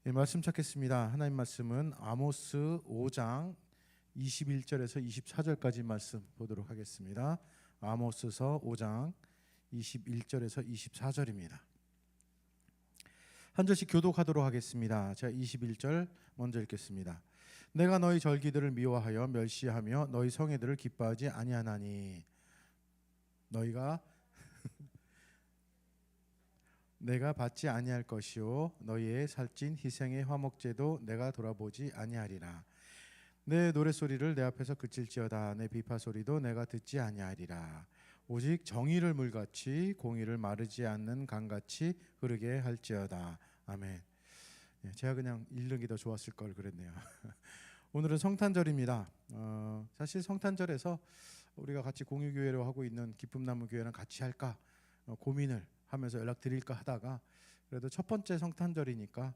예, 말씀 찾겠습니다. 하나님 말씀은 아모스 5장 21절에서 24절까지 말씀 보도록 하겠습니다. 아모스서 5장 21절에서 24절입니다. 한 절씩 교독하도록 하겠습니다. 제가 21절 먼저 읽겠습니다. 내가 너희 절기들을 미워하여 멸시하며 너희 성회들을 기뻐하지 아니하나니 너희가 내가 받지 아니할 것이요 너희의 살찐 희생의 화목제도 내가 돌아보지 아니하리라. 내 노랫소리를 내 앞에서 그칠지어다. 내 비파소리도 내가 듣지 아니하리라. 오직 정의를 물같이 공의를 마르지 않는 강같이 흐르게 할지어다. 아멘. 제가 그냥 읽는 게 더 좋았을 걸 그랬네요. 오늘은 성탄절입니다. 사실 성탄절에서 우리가 같이 공유교회로 하고 있는 기쁨나무 교회랑 같이 할까 고민을 하면서 연락드릴까 하다가 그래도 첫 번째 성탄절이니까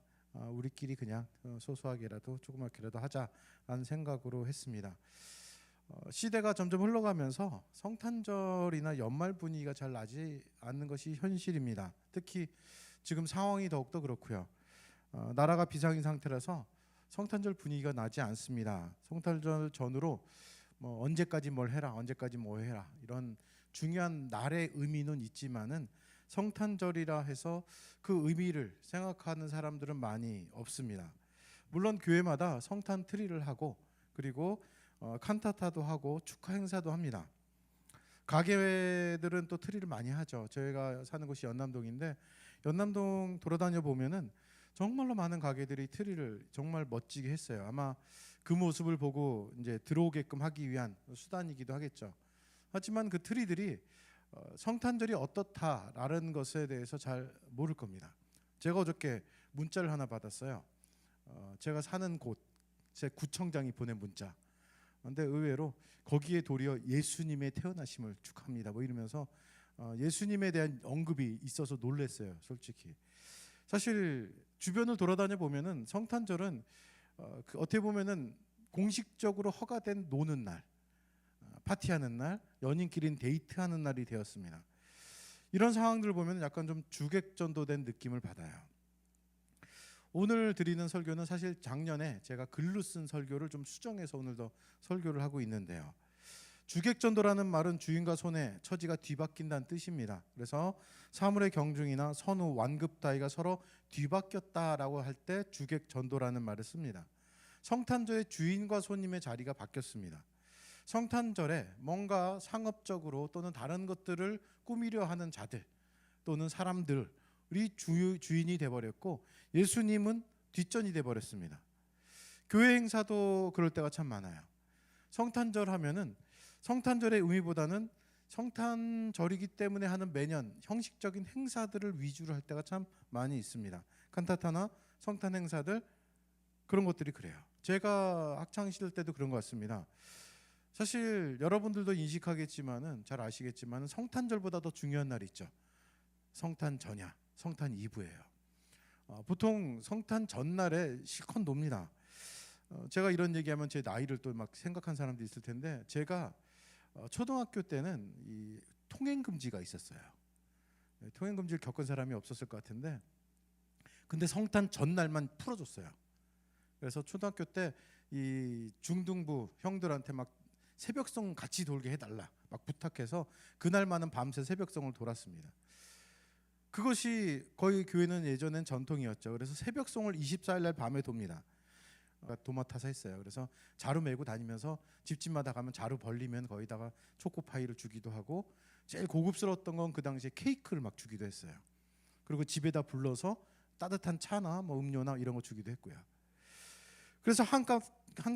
우리끼리 그냥 소소하게라도 조그맣게라도 하자라는 생각으로 했습니다. 시대가 점점 흘러가면서 성탄절이나 연말 분위기가 잘 나지 않는 것이 현실입니다. 특히 지금 상황이 더욱더 그렇고요. 나라가 비상인 상태라서 성탄절 분위기가 나지 않습니다. 성탄절 전후로 뭐 언제까지 뭘 해라, 언제까지 뭐 해라 이런 중요한 날의 의미는 있지만은 성탄절이라 해서 그 의미를 생각하는 사람들은 많이 없습니다. 물론 교회마다 성탄 트리를 하고 그리고 칸타타도 하고 축하 행사도 합니다. 가게들은 또 트리를 많이 하죠. 저희가 사는 곳이 연남동인데 연남동 돌아다녀 보면은 정말로 많은 가게들이 트리를 정말 멋지게 했어요. 아마 그 모습을 보고 이제 들어오게끔 하기 위한 수단이기도 하겠죠. 하지만 그 트리들이 성탄절이 어떻다라는 것에 대해서 잘 모를 겁니다. 제가 어저께 문자를 하나 받았어요. 제가 사는 곳, 제 구청장이 보낸 문자. 근데 의외로 거기에 도리어 예수님의 태어나심을 축하합니다. 뭐 이러면서 예수님에 대한 언급이 있어서 놀랐어요. 솔직히. 사실 주변을 돌아다녀 보면은 성탄절은 어떻게 보면은 공식적으로 허가된 노는 날, 파티하는 날, 연인끼리 데이트하는 날이 되었습니다. 이런 상황들을 보면 약간 좀 주객전도된 느낌을 받아요. 오늘 드리는 설교는 사실 작년에 제가 글로 쓴 설교를 좀 수정해서 오늘도 설교를 하고 있는데요. 주객전도라는 말은 주인과 손에 처지가 뒤바뀐다는 뜻입니다. 그래서 사물의 경중이나 선우, 완급 따위가 서로 뒤바뀌었다라고 할 때 주객전도라는 말을 씁니다. 성탄절에 주인과 손님의 자리가 바뀌었습니다. 성탄절에 뭔가 상업적으로 또는 다른 것들을 꾸미려 하는 자들 또는 사람들이 주인이 돼버렸고 예수님은 뒷전이 돼버렸습니다. 교회 행사도 그럴 때가 참 많아요. 성탄절 하면은 성탄절의 의미보다는 성탄절이기 때문에 하는 매년 형식적인 행사들을 위주로 할 때가 참 많이 있습니다. 칸타타나 성탄 행사들 그런 것들이 그래요. 제가 학창시절 때도 그런 것 같습니다. 사실 여러분들도 인식하겠지만은 잘 아시겠지만은 성탄절보다 더 중요한 날이 있죠. 성탄 전야, 성탄 이브예요. 보통 성탄 전날에 실컷 놉니다. 제가 이런 얘기하면 제 나이를 또 막 생각한 사람도 있을 텐데 제가 초등학교 때는 이 통행 금지가 있었어요. 통행 금지를 겪은 사람이 없었을 것 같은데 근데 성탄 전날만 풀어줬어요. 그래서 초등학교 때 이 중등부 형들한테 막 새벽송 같이 돌게 해달라 막 부탁해서 그날만은 밤새 새벽송을 돌았습니다. 그것이 거의 교회는 예전엔 전통이었죠. 그래서 새벽송을 24일 날 밤에 돕니다. 도맡아서 했어요. 그래서 자루 메고 다니면서 집집마다 가면 자루 벌리면 거기다가 초코파이를 주기도 하고 제일 고급스러웠던 건 그 당시에 케이크를 막 주기도 했어요. 그리고 집에다 불러서 따뜻한 차나 뭐 음료나 이런 거 주기도 했고요. 그래서 한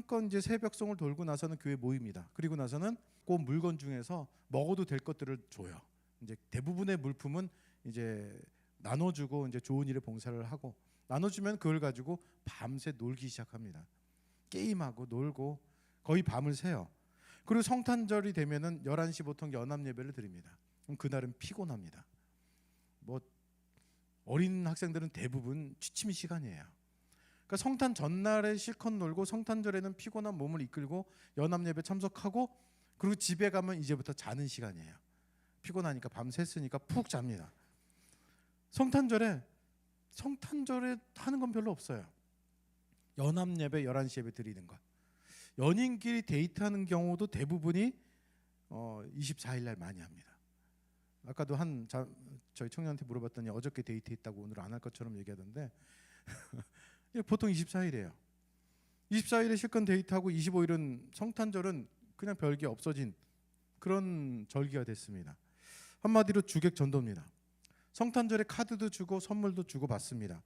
건 이제 새벽송을 돌고 나서는 교회 모입니다. 그리고 나서는 그 물건 중에서 먹어도 될 것들을 줘요. 이제 대부분의 물품은 이제 나눠주고 이제 좋은 일에 봉사를 하고 나눠주면 그걸 가지고 밤새 놀기 시작합니다. 게임하고 놀고 거의 밤을 새요. 그리고 성탄절이 되면은 11시 보통 연합 예배를 드립니다. 그럼 그날은 피곤합니다. 뭐 어린 학생들은 대부분 취침 시간이에요. 그러니까 성탄 전날에 실컷 놀고 성탄절에는 피곤한 몸을 이끌고 연합 예배 참석하고 그리고 집에 가면 이제부터 자는 시간이에요. 피곤하니까 밤 샜으니까 푹 잡니다. 성탄절에 하는 건 별로 없어요. 연합 예배 11시 예배 드리는 것. 연인끼리 데이트하는 경우도 대부분이 24일 날 많이 합니다. 아까도 저희 청년한테 물어봤더니 어저께 데이트했다고 오늘 안 할 것처럼 얘기하던데 보통 24일이에요. 24일에 실컷 데이트하고 25일은 성탄절은 그냥 별게 없어진 그런 절기가 됐습니다. 한마디로 주객 전도입니다. 성탄절에 카드도 주고 선물도 주고 받습니다.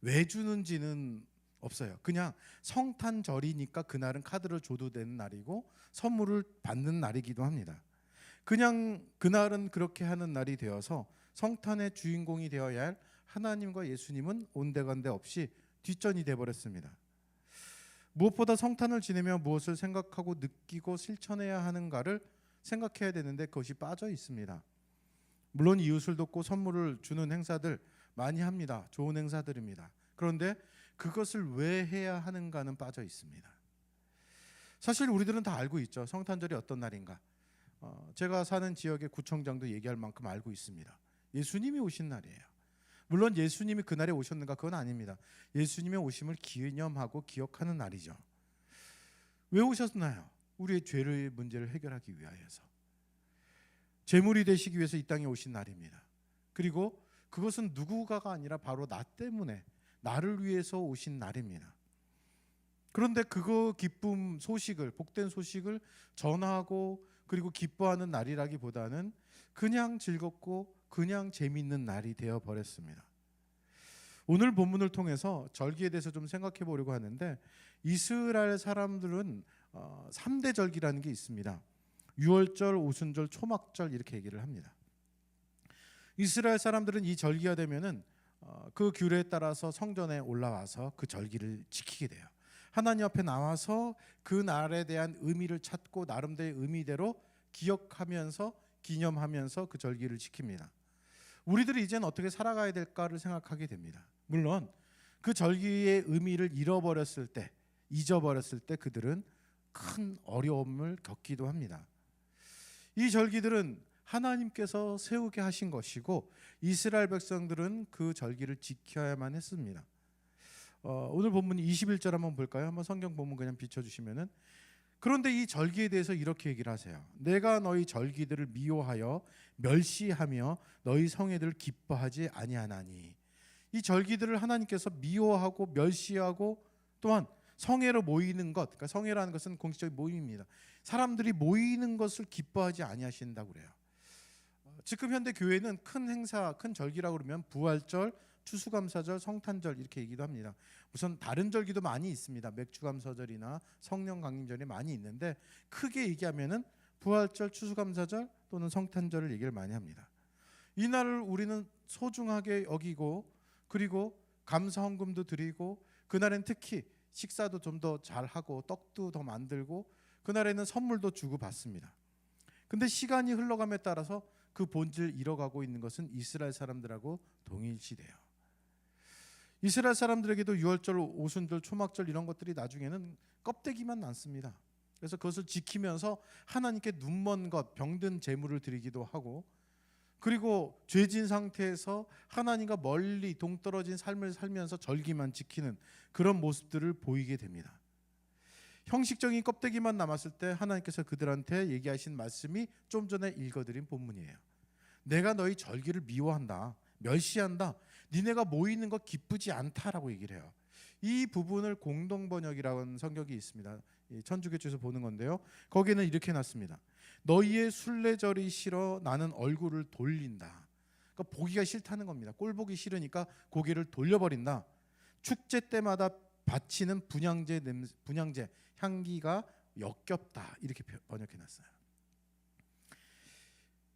왜 주는지는 없어요. 그냥 성탄절이니까 그날은 카드를 줘도 되는 날이고 선물을 받는 날이기도 합니다. 그냥 그날은 그렇게 하는 날이 되어서 성탄의 주인공이 되어야 할 하나님과 예수님은 온데간데 없이 뒷전이 돼버렸습니다. 무엇보다 성탄을 지내며 무엇을 생각하고 느끼고 실천해야 하는가를 생각해야 되는데 그것이 빠져 있습니다. 물론 이웃을 돕고 선물을 주는 행사들 많이 합니다. 좋은 행사들입니다. 그런데 그것을 왜 해야 하는가는 빠져 있습니다. 사실 우리들은 다 알고 있죠. 성탄절이 어떤 날인가. 제가 사는 지역의 구청장도 얘기할 만큼 알고 있습니다. 예수님이 오신 날이에요. 물론 예수님이 그날에 오셨는가 그건 아닙니다. 예수님의 오심을 기념하고 기억하는 날이죠. 왜 오셨나요? 우리의 죄의 문제를 해결하기 위하여서. 제물이 되시기 위해서 이 땅에 오신 날입니다. 그리고 그것은 누구가가 아니라 바로 나 때문에 나를 위해서 오신 날입니다. 그런데 그거 기쁨 소식을 복된 소식을 전하고 그리고 기뻐하는 날이라기보다는 그냥 즐겁고 그냥 재미있는 날이 되어 버렸습니다. 오늘 본문을 통해서 절기에 대해서 좀 생각해 보려고 하는데 이스라엘 사람들은 3대 절기라는 게 있습니다. 유월절, 오순절, 초막절 이렇게 얘기를 합니다. 이스라엘 사람들은 이 절기가 되면은 그 규례에 따라서 성전에 올라와서 그 절기를 지키게 돼요. 하나님 앞에 나와서 그 날에 대한 의미를 찾고 나름대로의 의미대로 기억하면서 기념하면서 그 절기를 지킵니다. 우리들이 이제는 어떻게 살아가야 될까를 생각하게 됩니다. 물론 그 절기의 의미를 잃어버렸을 때, 잊어버렸을 때 그들은 큰 어려움을 겪기도 합니다. 이 절기들은 하나님께서 세우게 하신 것이고 이스라엘 백성들은 그 절기를 지켜야만 했습니다. 오늘 본문 21절 한번 볼까요? 한번 성경 본문 그냥 비춰주시면은 그런데 이 절기에 대해서 이렇게 얘기를 하세요. 내가 너희 절기들을 미워하여 멸시하며 너희 성회들을 기뻐하지 아니하나니. 이 절기들을 하나님께서 미워하고 멸시하고 또한 성회로 모이는 것, 그러니까 성회라는 것은 공식적인 모임입니다. 사람들이 모이는 것을 기뻐하지 아니하신다고 그래요. 지금 현대 교회는 큰 행사, 큰 절기라고 그러면 부활절, 추수감사절, 성탄절 이렇게 얘기도 합니다. 우선 다른 절기도 많이 있습니다. 맥주감사절이나 성령강림절이 많이 있는데 크게 얘기하면은 부활절, 추수감사절 또는 성탄절을 얘기를 많이 합니다. 이 날을 우리는 소중하게 여기고 그리고 감사 헌금도 드리고 그날엔 특히 식사도 좀 더 잘하고 떡도 더 만들고 그날에는 선물도 주고 받습니다. 근데 시간이 흘러감에 따라서 그 본질을 잃어가고 있는 것은 이스라엘 사람들하고 동일시돼요. 이스라엘 사람들에게도 유월절, 오순절, 초막절 이런 것들이 나중에는 껍데기만 남습니다. 그래서 그것을 지키면서 하나님께 눈먼 것, 병든 제물을 드리기도 하고 그리고 죄진 상태에서 하나님과 멀리 동떨어진 삶을 살면서 절기만 지키는 그런 모습들을 보이게 됩니다. 형식적인 껍데기만 남았을 때 하나님께서 그들한테 얘기하신 말씀이 좀 전에 읽어드린 본문이에요. 내가 너희 절기를 미워한다, 멸시한다, 니네가 모이는 거 기쁘지 않다라고 얘기를 해요. 이 부분을 공동번역이라는 성경이 있습니다. 천주교에서 보는 건데요. 거기는 이렇게 놨습니다. 너희의 순례절이 싫어 나는 얼굴을 돌린다. 그러니까 보기가 싫다는 겁니다. 꼴 보기 싫으니까 고개를 돌려버린다. 축제 때마다 바치는 분향제 향기가 역겹다. 이렇게 번역해놨어요.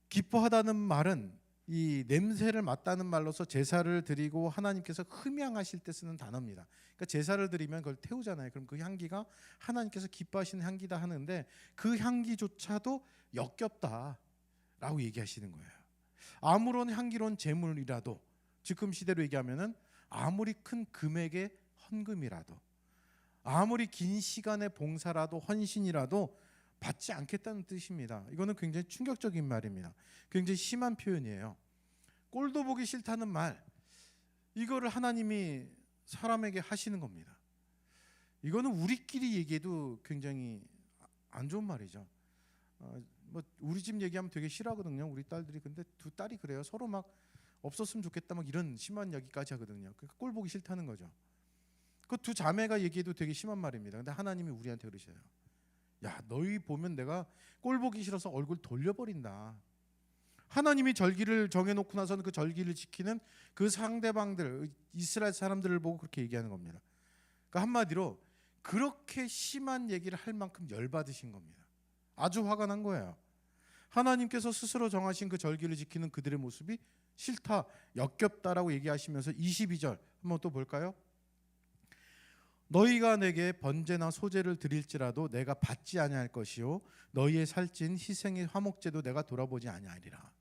기뻐하다는 말은 이 냄새를 맡다는 말로서 제사를 드리고 하나님께서 흠양하실 때 쓰는 단어입니다. 그러니까 제사를 드리면 그걸 태우잖아요. 그럼 그 향기가 하나님께서 기뻐하시는 향기다 하는데 그 향기조차도 역겹다라고 얘기하시는 거예요. 아무런 향기로운 제물이라도 지금 시대로 얘기하면은 아무리 큰 금액의 헌금이라도 아무리 긴 시간의 봉사라도 헌신이라도 받지 않겠다는 뜻입니다. 이거는 굉장히 충격적인 말입니다. 굉장히 심한 표현이에요. 꼴도 보기 싫다는 말, 이거를 하나님이 사람에게 하시는 겁니다. 이거는 우리끼리 얘기해도 굉장히 안 좋은 말이죠. 뭐 우리 집 얘기하면 되게 싫어하거든요. 우리 딸들이. 근데 두 딸이 그래요. 서로 막 없었으면 좋겠다 막 이런 심한 얘기까지 하거든요. 그러니까 꼴 보기 싫다는 거죠. 그 두 자매가 얘기해도 되게 심한 말입니다. 근데 하나님이 우리한테 그러셔요. 야, 너희 보면 내가 꼴 보기 싫어서 얼굴 돌려버린다. 하나님이 절기를 정해놓고 나서는 그 절기를 지키는 그 상대방들, 이스라엘 사람들을 보고 그렇게 얘기하는 겁니다. 그러니까 한마디로 그렇게 심한 얘기를 할 만큼 열받으신 겁니다. 아주 화가 난 거예요. 하나님께서 스스로 정하신 그 절기를 지키는 그들의 모습이 싫다, 역겹다라고 얘기하시면서 22절 한번 또 볼까요? 너희가 내게 번제나 소제를 드릴지라도 내가 받지 아니할 것이요 너희의 살찐 희생의 화목제도 내가 돌아보지 아니하리라.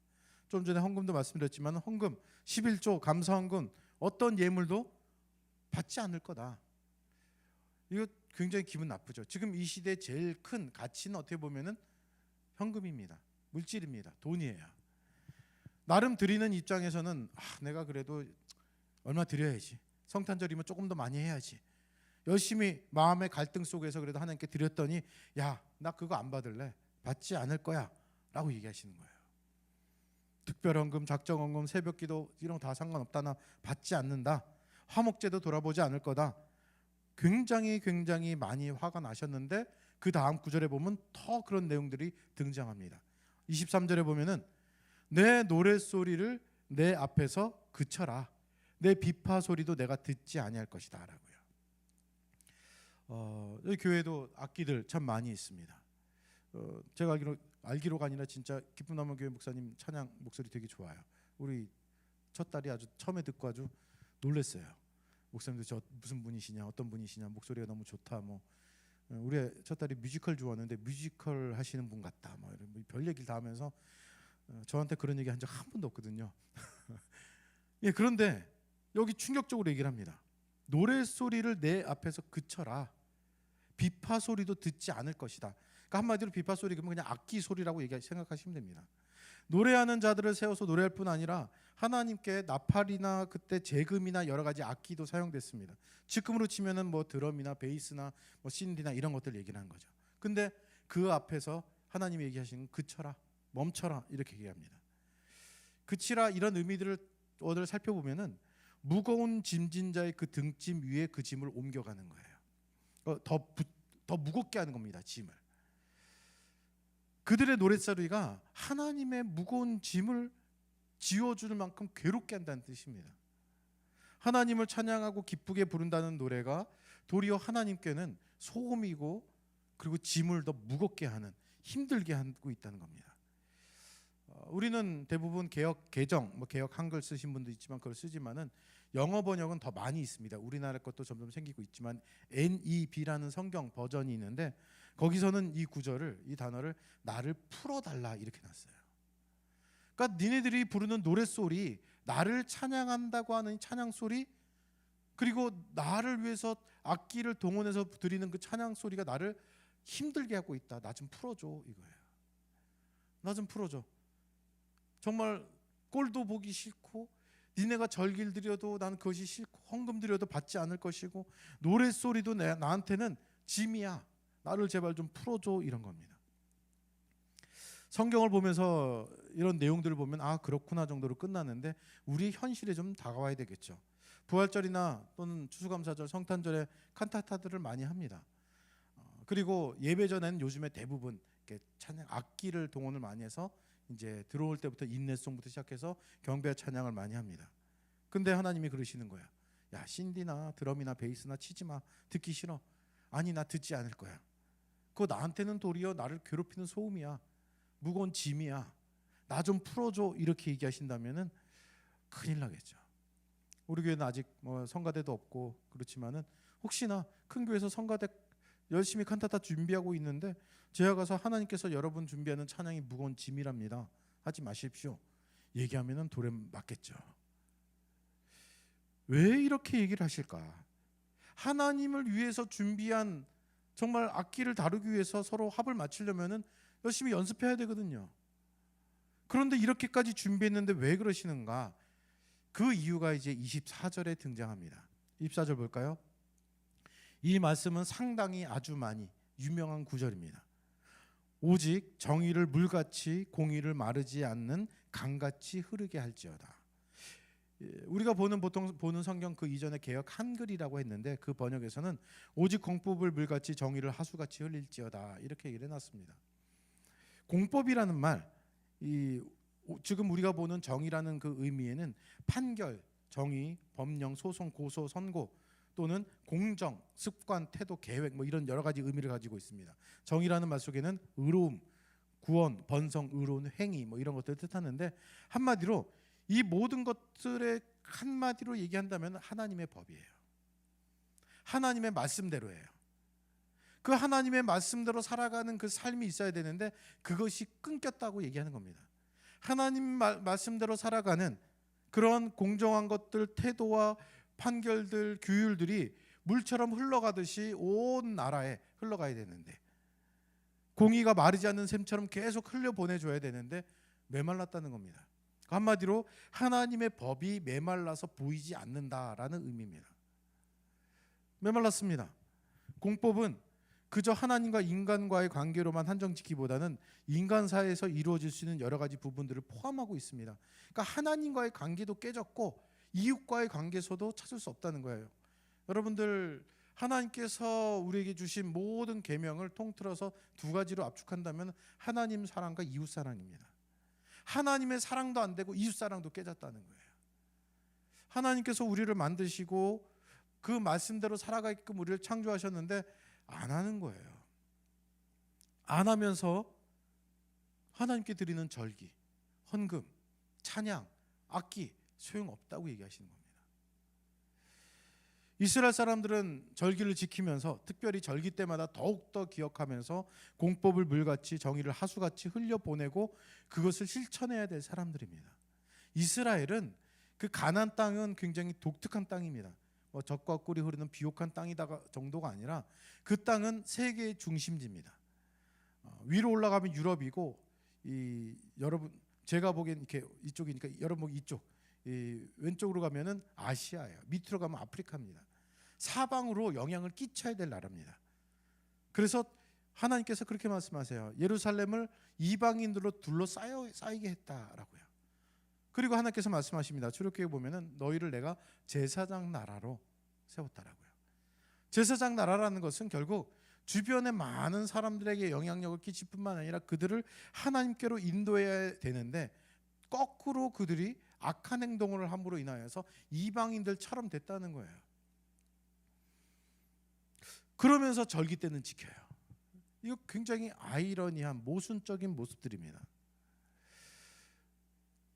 좀 전에 헌금도 말씀드렸지만 헌금 11조 감사 헌금 어떤 예물도 받지 않을 거다. 이거 굉장히 기분 나쁘죠. 지금 이 시대 제일 큰 가치는 어떻게 보면은 현금입니다. 물질입니다. 돈이에요. 나름 드리는 입장에서는 내가 그래도 얼마 드려야지. 성탄절이면 조금 더 많이 해야지. 열심히 마음의 갈등 속에서 그래도 하나님께 드렸더니 야, 나 그거 안 받을래. 받지 않을 거야 라고 얘기하시는 거예요. 특별헌금, 작정헌금, 새벽기도 이런 거 다 상관없다. 나 받지 않는다. 화목제도 돌아보지 않을 거다. 굉장히 많이 화가 나셨는데 그 다음 구절에 보면 더 그런 내용들이 등장합니다. 23절에 보면은 내 노랫소리를 내 앞에서 그쳐라. 내 비파 소리도 내가 듣지 아니할 것이다 라고요. 여기 교회도 악기들 참 많이 있습니다. 제가 알기로가 아니라 진짜 기쁨 남은 교회 목사님 찬양 목소리 되게 좋아요. 우리 첫 딸이 아주 처음에 듣고 아주 놀랐어요. 목사님도 저 무슨 분이시냐, 어떤 분이시냐, 목소리가 너무 좋다. 뭐 우리 첫 딸이 뮤지컬 좋아하는데 뮤지컬 하시는 분 같다. 뭐 이런 별 얘기를 다 하면서 저한테 그런 얘기 한 적 한 번도 없거든요. 예, 그런데 여기 충격적으로 얘기를 합니다. 노래 소리를 내 앞에서 그쳐라. 비파 소리도 듣지 않을 것이다. 그러니까 한마디로 비파 소리 그러면 그냥 악기 소리라고 생각하시면 됩니다. 노래하는 자들을 세워서 노래할 뿐 아니라 하나님께 나팔이나 그때 재금이나 여러 가지 악기도 사용됐습니다. 지금으로 치면은 뭐 드럼이나 베이스나 뭐 신디나 이런 것들 얘기를 하는 거죠. 근데 그 앞에서 하나님이 얘기하시는 그쳐라, 멈춰라 이렇게 얘기합니다. 그치라 이런 의미들을 오늘 살펴보면은 무거운 짐진 자의 그 등짐 위에 그 짐을 옮겨가는 거예요. 더 무겁게 하는 겁니다. 짐을. 그들의 노랫소리가 하나님의 무거운 짐을 지워줄 만큼 괴롭게 한다는 뜻입니다. 하나님을 찬양하고 기쁘게 부른다는 노래가 도리어 하나님께는 소음이고 그리고 짐을 더 무겁게 하는, 힘들게 하고 있다는 겁니다. 우리는 대부분 개역 개정, 개역 한글 쓰신 분도 있지만 그걸 쓰지만은 영어 번역은 더 많이 있습니다. 우리나라 것도 점점 생기고 있지만 NEB라는 성경 버전이 있는데 거기서는 이 구절을, 이 단어를 나를 풀어달라 이렇게 놨어요. 그러니까 니네들이 부르는 노랫소리, 나를 찬양한다고 하는 찬양 소리, 그리고 나를 위해서 악기를 동원해서 드리는 그 찬양 소리가 나를 힘들게 하고 있다. 나 좀 풀어줘 이거예요. 나 좀 풀어줘. 정말 꼴도 보기 싫고 니네가 절기를 드려도 난 그것이 싫고 헌금 드려도 받지 않을 것이고 노랫소리도 나한테는 짐이야. 나를 제발 좀 풀어줘 이런 겁니다. 성경을 보면서 이런 내용들을 보면 아 그렇구나 정도로 끝나는데 우리 현실에 좀 다가와야 되겠죠. 부활절이나 또는 추수감사절, 성탄절에 칸타타들을 많이 합니다. 그리고 예배 전에는 요즘에 대부분 이렇게 찬양 악기를 동원을 많이 해서 이제 들어올 때부터 인내송부터 시작해서 경배 찬양을 많이 합니다. 근데 하나님이 그러시는 거야. 야 신디나 드럼이나 베이스나 치지 마. 듣기 싫어. 아니 나 듣지 않을 거야. 그거 나한테는 도리어 나를 괴롭히는 소음이야. 무거운 짐이야. 나 좀 풀어줘 이렇게 얘기하신다면은 큰일 나겠죠. 우리 교회는 아직 성가대도 없고 그렇지만은 혹시나 큰 교회에서 성가대 열심히 칸타타 준비하고 있는데 제가 가서 하나님께서 여러분 준비하는 찬양이 무거운 짐이랍니다. 하지 마십시오. 얘기하면은 돌에 맞겠죠. 왜 이렇게 얘기를 하실까? 하나님을 위해서 준비한 정말 악기를 다루기 위해서 서로 합을 맞추려면은 열심히 연습해야 되거든요. 그런데 이렇게까지 준비했는데 왜 그러시는가? 그 이유가 이제 24절에 등장합니다. 24절 볼까요? 이 말씀은 상당히 아주 많이 유명한 구절입니다. 오직 정의를 물같이 공의를 마르지 않는 강같이 흐르게 할지어다. 우리가 보통 보는 성경 그 이전에 개역 한글이라고 했는데 그 번역에서는 오직 공법을 물같이 정의를 하수같이 흘릴지어다 이렇게 얘기를 해놨습니다. 공법이라는 말, 지금 우리가 보는 정의라는 그 의미에는 판결, 정의, 법령, 소송, 고소, 선고 또는 공정, 습관, 태도, 계획 뭐 이런 여러 가지 의미를 가지고 있습니다. 정의라는 말 속에는 의로움, 구원, 번성, 의로운 행위 뭐 이런 것들을 뜻하는데 한마디로 이 모든 것들의 한마디로 얘기한다면 하나님의 법이에요. 하나님의 말씀대로예요. 그 하나님의 말씀대로 살아가는 그 삶이 있어야 되는데 그것이 끊겼다고 얘기하는 겁니다. 하나님 말씀대로 살아가는 그런 공정한 것들, 태도와 판결들, 규율들이 물처럼 흘러가듯이 온 나라에 흘러가야 되는데 공의가 마르지 않는 샘처럼 계속 흘려보내줘야 되는데 메말랐다는 겁니다. 한마디로 하나님의 법이 메말라서 보이지 않는다라는 의미입니다. 메말랐습니다. 공법은 그저 하나님과 인간과의 관계로만 한정짓기보다는 인간 사회에서 이루어질 수 있는 여러 가지 부분들을 포함하고 있습니다. 그러니까 하나님과의 관계도 깨졌고 이웃과의 관계에서도 찾을 수 없다는 거예요. 여러분들 하나님께서 우리에게 주신 모든 계명을 통틀어서 두 가지로 압축한다면 하나님 사랑과 이웃 사랑입니다. 하나님의 사랑도 안 되고 이웃 사랑도 깨졌다는 거예요. 하나님께서 우리를 만드시고 그 말씀대로 살아가게끔 우리를 창조하셨는데 안 하는 거예요. 안 하면서 하나님께 드리는 절기, 헌금, 찬양, 악기 소용없다고 얘기하시는 겁니다. 이스라엘 사람들은 절기를 지키면서 특별히 절기 때마다 더욱더 기억하면서 공법을 물같이 정의를 하수같이 흘려보내고 그것을 실천해야 될 사람들입니다. 이스라엘은 그 가나안 땅은 굉장히 독특한 땅입니다. 젖과 꿀이 흐르는 비옥한 땅이다 정도가 아니라 그 땅은 세계의 중심지입니다. 위로 올라가면 유럽이고 여러분 제가 보기엔 이렇게 이쪽이니까 여러분 보기 이쪽 왼쪽으로 가면은 아시아예요. 밑으로 가면 아프리카입니다. 사방으로 영향을 끼쳐야 될 나라입니다. 그래서 하나님께서 그렇게 말씀하세요. 예루살렘을 이방인들로 둘러싸이게 했다라고요. 그리고 하나님께서 말씀하십니다. 출애굽기에 보면은 너희를 내가 제사장 나라로 세웠다라고요. 제사장 나라라는 것은 결국 주변의 많은 사람들에게 영향력을 끼칠 뿐만 아니라 그들을 하나님께로 인도해야 되는데 거꾸로 그들이 악한 행동을 함으로 인하여서 이방인들처럼 됐다는 거예요. 그러면서 절기 때는 지켜요. 이거 굉장히 아이러니한 모순적인 모습들입니다.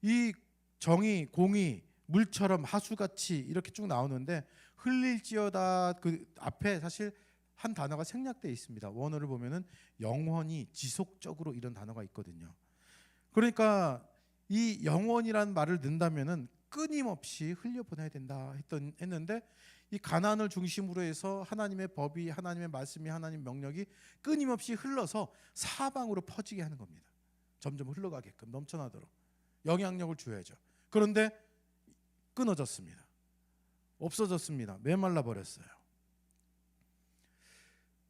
이 정의, 공의, 물처럼 하수같이 이렇게 쭉 나오는데 흘릴지어다 그 앞에 사실 한 단어가 생략되어 있습니다. 원어를 보면은 영원히 지속적으로 이런 단어가 있거든요. 그러니까 이 영원이라는 말을 넣는다면은 끊임없이 흘려보내야 된다 했는데 이 가나안을 중심으로 해서 하나님의 법이 하나님의 말씀이 하나님의 명령이 끊임없이 흘러서 사방으로 퍼지게 하는 겁니다. 점점 흘러가게끔 넘쳐나도록 영향력을 줘야죠. 그런데 끊어졌습니다. 없어졌습니다. 메말라 버렸어요.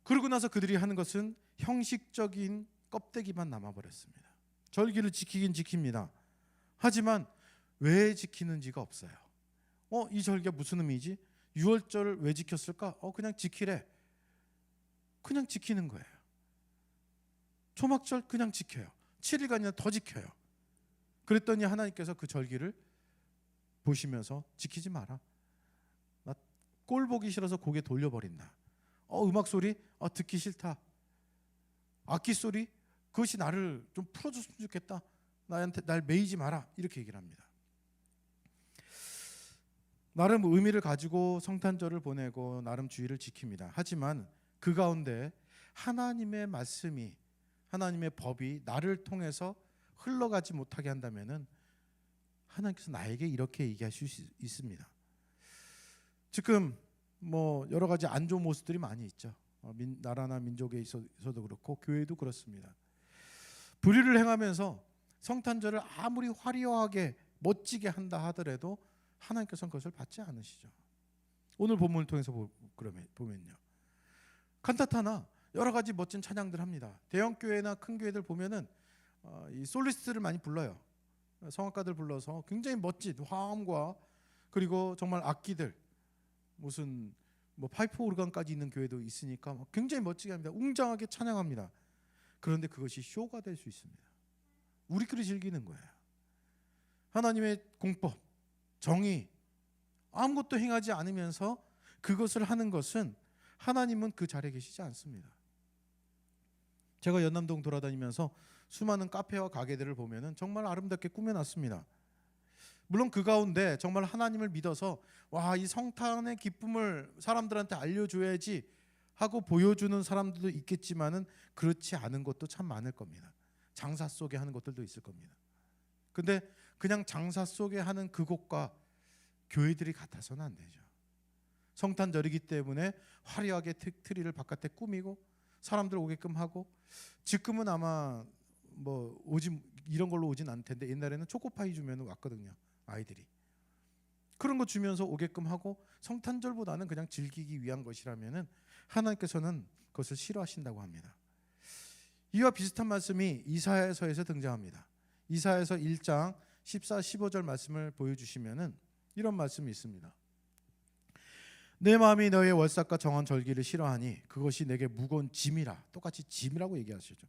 그러고 나서 그들이 하는 것은 형식적인 껍데기만 남아버렸습니다. 절기를 지키긴 지킵니다. 하지만 왜 지키는지가 없어요. 이 절기가 무슨 의미지? 6월절을 왜 지켰을까? 그냥 지키래. 그냥 지키는 거예요. 초막절 그냥 지켜요. 7일간이나 더 지켜요. 그랬더니 하나님께서 그 절기를 보시면서 지키지 마라. 나 꼴 보기 싫어서 고개 돌려버린다. 음악 소리 듣기 싫다. 악기 소리 그것이 나를 좀 풀어줬으면 좋겠다. 나한테 날 매이지 마라. 이렇게 얘기를 합니다. 나름 의미를 가지고 성탄절을 보내고 나름 주의를 지킵니다. 하지만 그 가운데 하나님의 말씀이 하나님의 법이 나를 통해서 흘러가지 못하게 한다면은 하나님께서 나에게 이렇게 얘기하실 수 있습니다. 지금 여러 가지 안 좋은 모습들이 많이 있죠. 나라나 민족에 있어도 그렇고 교회도 그렇습니다. 불의를 행하면서 성탄절을 아무리 화려하게 멋지게 한다 하더라도 하나님께서는 그것을 받지 않으시죠. 오늘 본문을 통해서 보면요. 칸타타나 여러 가지 멋진 찬양들 합니다. 대형 교회나 큰 교회들 보면은 이 솔리스트를 많이 불러요. 성악가들 불러서 굉장히 멋진 화음과 그리고 정말 악기들, 무슨 뭐 파이프 오르간까지 있는 교회도 있으니까 굉장히 멋지게 합니다. 웅장하게 찬양합니다. 그런데 그것이 쇼가 될 수 있습니다. 우리끼리 즐기는 거예요. 하나님의 공법, 정의 아무것도 행하지 않으면서 그것을 하는 것은 하나님은 그 자리에 계시지 않습니다. 제가 연남동 돌아다니면서 수많은 카페와 가게들을 보면은 정말 아름답게 꾸며놨습니다. 물론 그 가운데 정말 하나님을 믿어서 와, 이 성탄의 기쁨을 사람들한테 알려줘야지 하고 보여주는 사람들도 있겠지만은 그렇지 않은 것도 참 많을 겁니다. 장사 속에 하는 것들도 있을 겁니다. 근데 그냥 장사 속에 하는 그곳과 교회들이 같아서는 안 되죠. 성탄절이기 때문에 화려하게 트리를 바깥에 꾸미고 사람들 오게끔 하고, 지금은 아마 뭐 이런 걸로 오진 않을 텐데 옛날에는 초코파이 주면 왔거든요. 아이들이 그런 거 주면서 오게끔 하고, 성탄절보다는 그냥 즐기기 위한 것이라면은 하나님께서는 그것을 싫어하신다고 합니다. 이와 비슷한 말씀이 이사야서에서 등장합니다. 이사야서 1장 14, 15절 말씀을 보여주시면은 이런 말씀이 있습니다. 내 마음이 너의 월삭과 정한 절기를 싫어하니 그것이 내게 무거운 짐이라. 똑같이 짐이라고 얘기하시죠.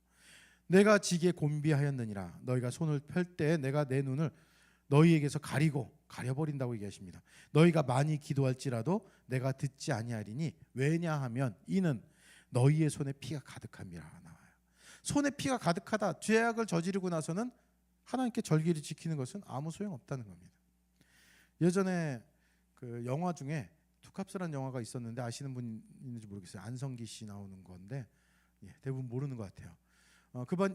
내가 지게 곤비하였느니라. 너희가 손을 펼 때 내가 내 눈을 너희에게서 가려버린다고 얘기하십니다. 너희가 많이 기도할지라도 내가 듣지 아니하리니 왜냐하면 이는 너희의 손에 피가 가득함이라 나와요. 손에 피가 가득하다. 죄악을 저지르고 나서는 하나님께 절기를 지키는 것은 아무 소용없다는 겁니다. 예전에 그 영화 중에 투캅스라는 영화가 있었는데 아시는 분 있는지 모르겠어요. 안성기 씨 나오는 건데 대부분 모르는 것 같아요.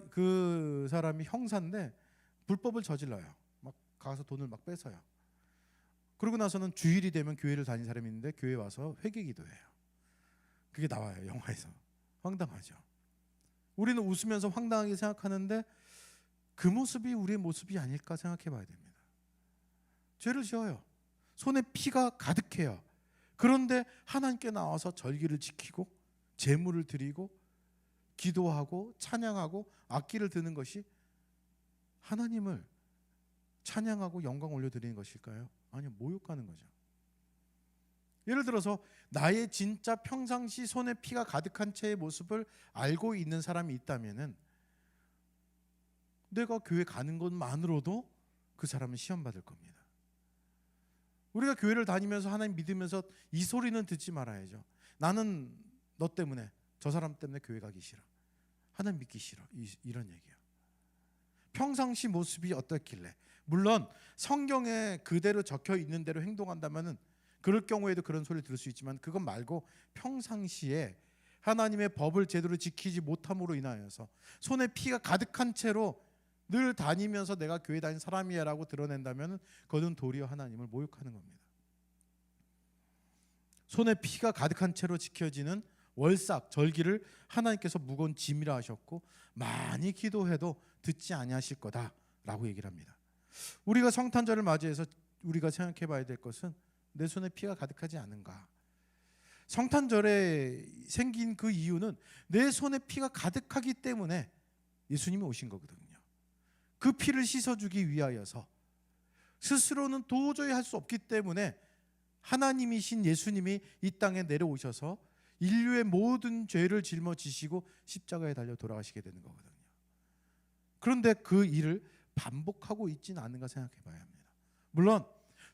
그 사람이 형사인데 불법을 저질러요. 막 가서 돈을 막 뺏어요. 그러고 나서는 주일이 되면 교회를 다니는 사람이 있는데 교회 와서 회개기도해요. 그게 나와요, 영화에서. 황당하죠. 우리는 웃으면서 황당하게 생각하는데 그 모습이 우리의 모습이 아닐까 생각해 봐야 됩니다. 죄를 지어요. 손에 피가 가득해요. 그런데 하나님께 나와서 절기를 지키고 제물을 드리고 기도하고 찬양하고 악기를 드는 것이 하나님을 찬양하고 영광 올려드리는 것일까요? 아니요, 모욕하는 거죠. 예를 들어서 나의 진짜 평상시 손에 피가 가득한 채의 모습을 알고 있는 사람이 있다면은 내가 교회 가는 것만으로도 그 사람은 시험받을 겁니다. 우리가 교회를 다니면서 하나님 믿으면서 이 소리는 듣지 말아야죠. 나는 너 때문에, 저 사람 때문에 교회 가기 싫어, 하나님 믿기 싫어, 이런 얘기예요. 평상시 모습이 어떻길래, 물론 성경에 그대로 적혀 있는 대로 행동한다면은 그럴 경우에도 그런 소리를 들을 수 있지만 그것 말고 평상시에 하나님의 법을 제대로 지키지 못함으로 인하여서 손에 피가 가득한 채로 늘 다니면서 내가 교회 다닌 사람이야 라고 드러낸다면 그것은 도리어 하나님을 모욕하는 겁니다. 손에 피가 가득한 채로 지켜지는 월삭 절기를 하나님께서 무거운 짐이라 하셨고 많이 기도해도 듣지 아니하실 거다라고 얘기를 합니다. 우리가 성탄절을 맞이해서 우리가 생각해 봐야 될 것은 내 손에 피가 가득하지 않은가. 성탄절에 생긴 그 이유는 내 손에 피가 가득하기 때문에 예수님이 오신 거거든요. 그 피를 씻어주기 위하여서 스스로는 도저히 할 수 없기 때문에 하나님이신 예수님이 이 땅에 내려오셔서 인류의 모든 죄를 짊어지시고 십자가에 달려 돌아가시게 되는 거거든요. 그런데 그 일을 반복하고 있지는 않은가 생각해 봐야 합니다. 물론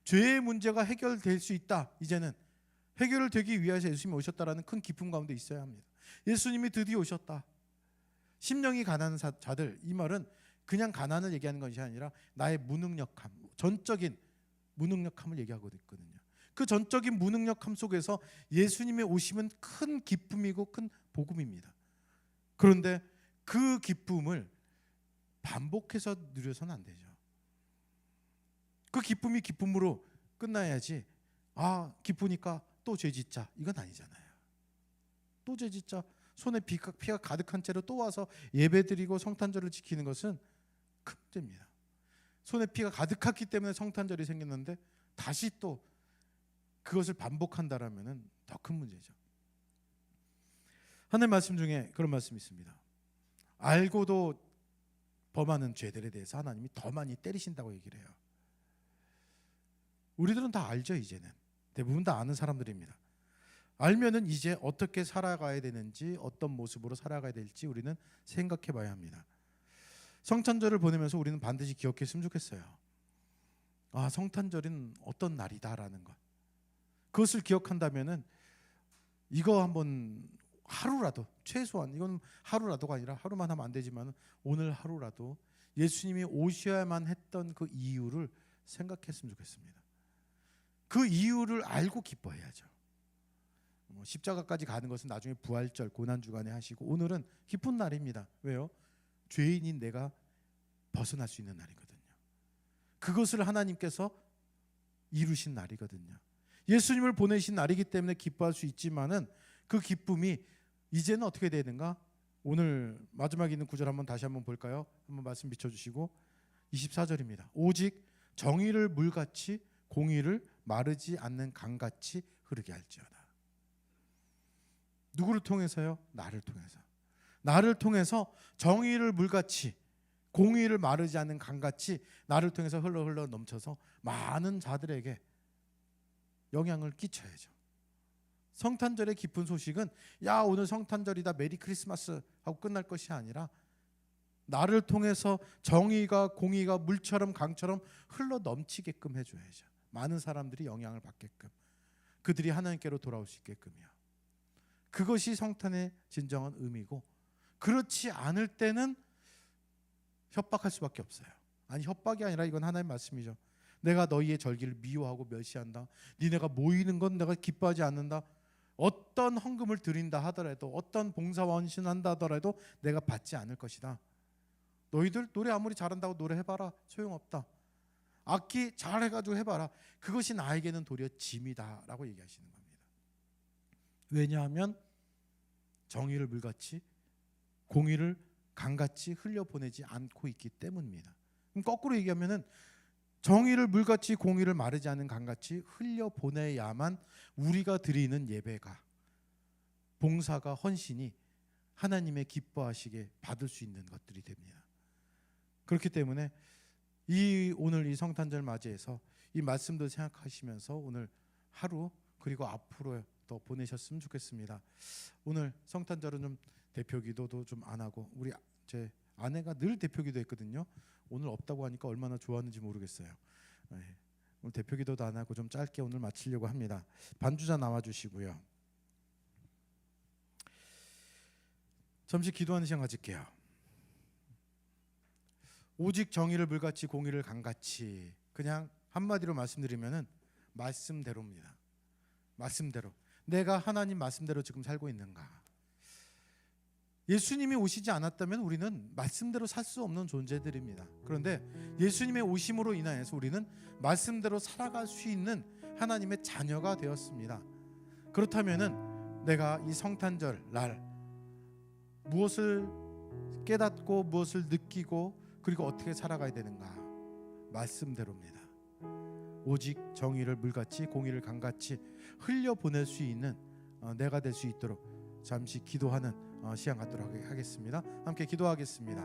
죄의 문제가 해결될 수 있다, 이제는 해결을 되기 위해서 예수님이 오셨다라는 큰 기쁨 가운데 있어야 합니다. 예수님이 드디어 오셨다. 심령이 가난한 자들, 이 말은 그냥 가난을 얘기하는 것이 아니라 나의 무능력함, 전적인 무능력함을 얘기하고 있거든요. 그 전적인 무능력함 속에서 예수님의 오심은 큰 기쁨이고 큰 복음입니다. 그런데 그 기쁨을 반복해서 누려서는 안 되죠. 그 기쁨이 기쁨으로 끝나야지, 기쁘니까 또 죄짓자, 이건 아니잖아요. 또 죄짓자, 손에 피가 가득한 채로 또 와서 예배드리고 성탄절을 지키는 것은 큰 문제입니다. 손에 피가 가득했기 때문에 성탄절이 생겼는데 다시 또 그것을 반복한다라면 더 큰 문제죠. 하나님 말씀 중에 그런 말씀이 있습니다. 알고도 범하는 죄들에 대해서 하나님이 더 많이 때리신다고 얘기를 해요. 우리들은 다 알죠. 이제는 대부분 다 아는 사람들입니다. 알면은 이제 어떻게 살아가야 되는지, 어떤 모습으로 살아가야 될지 우리는 생각해 봐야 합니다. 성탄절을 보내면서 우리는 반드시 기억했으면 좋겠어요. 아, 성탄절은 어떤 날이다라는 것. 그것을 기억한다면은 이거 한번 하루라도, 최소한 이건 하루라도가 아니라 하루만 하면 안 되지만 오늘 하루라도 예수님이 오셔야만 했던 그 이유를 생각했으면 좋겠습니다. 그 이유를 알고 기뻐해야죠. 십자가까지 가는 것은 나중에 부활절 고난주간에 하시고, 오늘은 기쁜 날입니다. 왜요? 죄인인 내가 벗어날 수 있는 날이거든요. 그것을 하나님께서 이루신 날이거든요. 예수님을 보내신 날이기 때문에 기뻐할 수 있지만은 그 기쁨이 이제는 어떻게 되는가? 오늘 마지막에 있는 구절 한번 다시 한번 볼까요? 한번 말씀 비춰주시고 24절입니다. 오직 정의를 물같이 공의를 마르지 않는 강같이 흐르게 할지어다. 누구를 통해서요? 나를 통해서. 나를 통해서 정의를 물같이 공의를 마르지 않는 강같이 나를 통해서 흘러 넘쳐서 많은 자들에게 영향을 끼쳐야죠. 성탄절의 기쁜 소식은 야 오늘 성탄절이다 메리 크리스마스 하고 끝날 것이 아니라 나를 통해서 정의가 공의가 물처럼 강처럼 흘러 넘치게끔 해줘야죠. 많은 사람들이 영향을 받게끔, 그들이 하나님께로 돌아올 수 있게끔요. 그것이 성탄의 진정한 의미고, 그렇지 않을 때는 협박할 수밖에 없어요. 아니, 협박이 아니라 이건 하나님의 말씀이죠. 내가 너희의 절기를 미워하고 멸시한다. 니네가 모이는 건 내가 기뻐하지 않는다. 어떤 헌금을 드린다 하더라도, 어떤 봉사와 헌신한다 하더라도 내가 받지 않을 것이다. 너희들 노래 아무리 잘한다고 노래해봐라, 소용없다. 악기 잘해가지고 해봐라, 그것이 나에게는 도리어 짐이다 라고 얘기하시는 겁니다. 왜냐하면 정의를 물같이 공의를 강같이 흘려보내지 않고 있기 때문입니다. 그럼 거꾸로 얘기하면은 정의를 물같이 공의를 마르지 않은 강같이 흘려보내야만 우리가 드리는 예배가, 봉사가, 헌신이 하나님의 기뻐하시게 받을 수 있는 것들이 됩니다. 그렇기 때문에 오늘 이 성탄절 맞이해서 이 말씀도 생각하시면서 오늘 하루 그리고 앞으로 더 보내셨으면 좋겠습니다. 오늘 성탄절은 좀 대표 기도도 좀 안 하고, 우리 제 아내가 늘 대표 기도 했거든요. 오늘 없다고 하니까 얼마나 좋았는지 모르겠어요. 오늘 대표 기도도 안 하고 좀 짧게 오늘 마치려고 합니다. 반주자 나와 주시고요. 잠시 기도하는 시간 가질게요. 오직 정의를 물같이 공의를 강같이, 그냥 한마디로 말씀드리면은 말씀대로입니다. 말씀대로. 내가 하나님 말씀대로 지금 살고 있는가? 예수님이 오시지 않았다면 우리는 말씀대로 살 수 없는 존재들입니다. 그런데 예수님의 오심으로 인하여서 우리는 말씀대로 살아갈 수 있는 하나님의 자녀가 되었습니다. 그렇다면은 내가 이 성탄절 날 무엇을 깨닫고 무엇을 느끼고 그리고 어떻게 살아가야 되는가? 말씀대로입니다. 오직 정의를 물같이 공의를 강같이 흘려보낼 수 있는 내가 될 수 있도록 잠시 기도하는 시간 갖도록 하겠습니다. 함께 기도하겠습니다.